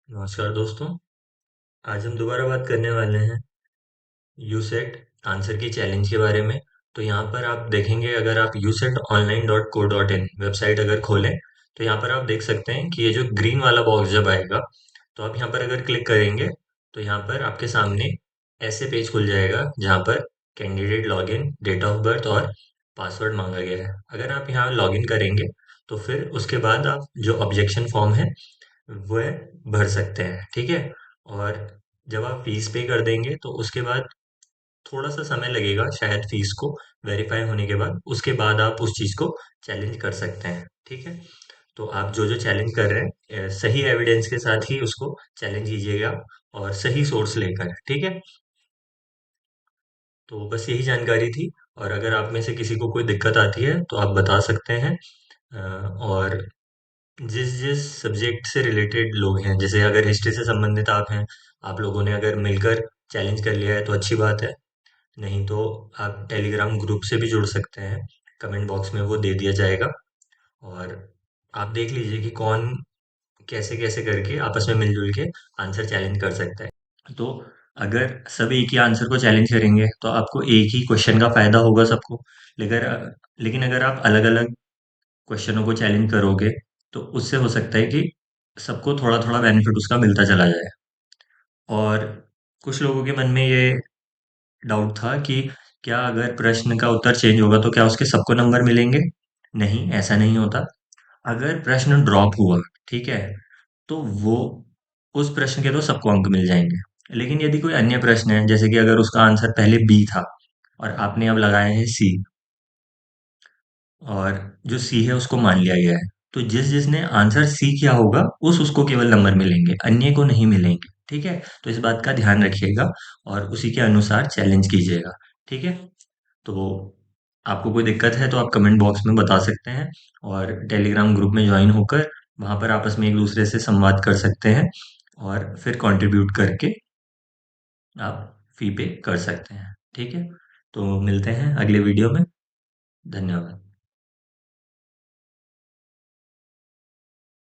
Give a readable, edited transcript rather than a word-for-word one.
नमस्कार दोस्तों। आज हम दोबारा बात करने वाले हैं यूसेट आंसर की चैलेंज के बारे में। तो यहाँ पर आप देखेंगे, अगर आप usetonline.co.in वेबसाइट अगर खोलें तो यहाँ पर आप देख सकते हैं कि ये जो ग्रीन वाला बॉक्स जब आएगा तो आप यहाँ पर अगर क्लिक करेंगे तो यहाँ पर आपके सामने ऐसे पेज खुल जाएगा जहाँ पर candidate login, date of birth और पासवर्ड मांगा गया है। अगर आप यहाँ लॉगिन करेंगे तो फिर उसके बाद आप जो ऑब्जेक्शन फॉर्म है वह भर सकते हैं, ठीक है। और जब आप फीस पे कर देंगे तो उसके बाद थोड़ा सा समय लगेगा शायद फीस को वेरीफाई होने के बाद, उसके बाद आप उस चीज को चैलेंज कर सकते हैं, ठीक है। तो आप जो जो चैलेंज कर रहे हैं सही एविडेंस के साथ ही उसको चैलेंज कीजिएगा और सही सोर्स लेकर, ठीक है। तो बस यही जानकारी थी। और अगर आप में से किसी को कोई दिक्कत आती है तो आप बता सकते हैं। और जिस जिस सब्जेक्ट से रिलेटेड लोग हैं, जैसे अगर हिस्ट्री से संबंधित आप हैं, आप लोगों ने अगर मिलकर चैलेंज कर लिया है तो अच्छी बात है। नहीं तो आप टेलीग्राम ग्रुप से भी जुड़ सकते हैं, कमेंट बॉक्स में वो दे दिया जाएगा। और आप देख लीजिए कि कौन कैसे कैसे करके आपस में मिलजुल के आंसर चैलेंज कर सकता है। तो अगर सब एक ही आंसर को चैलेंज करेंगे तो आपको एक ही क्वेश्चन का फायदा होगा सबको। लेकिन लेकिन अगर आप अलग अलग क्वेश्चनों को चैलेंज करोगे तो उससे हो सकता है कि सबको थोड़ा थोड़ा बेनिफिट उसका मिलता चला जाए। और कुछ लोगों के मन में ये डाउट था कि क्या अगर प्रश्न का उत्तर चेंज होगा तो क्या उसके सबको नंबर मिलेंगे? नहीं, ऐसा नहीं होता। अगर प्रश्न ड्रॉप हुआ, ठीक है, तो वो उस प्रश्न के तो सबको अंक मिल जाएंगे। लेकिन यदि कोई अन्य प्रश्न है, जैसे कि अगर उसका आंसर पहले बी था और आपने अब लगाया है सी, और जो सी है उसको मान लिया गया है, तो जिस जिसने आंसर सी किया होगा उसको केवल नंबर मिलेंगे, अन्य को नहीं मिलेंगे, ठीक है। तो इस बात का ध्यान रखिएगा और उसी के अनुसार चैलेंज कीजिएगा, ठीक है। तो आपको कोई दिक्कत है तो आप कमेंट बॉक्स में बता सकते हैं और टेलीग्राम ग्रुप में ज्वाइन होकर वहां पर आपस में एक दूसरे से संवाद कर सकते हैं और फिर कंट्रीब्यूट करके आप फी पे कर सकते हैं, ठीक है। तो मिलते हैं अगले वीडियो में। धन्यवाद।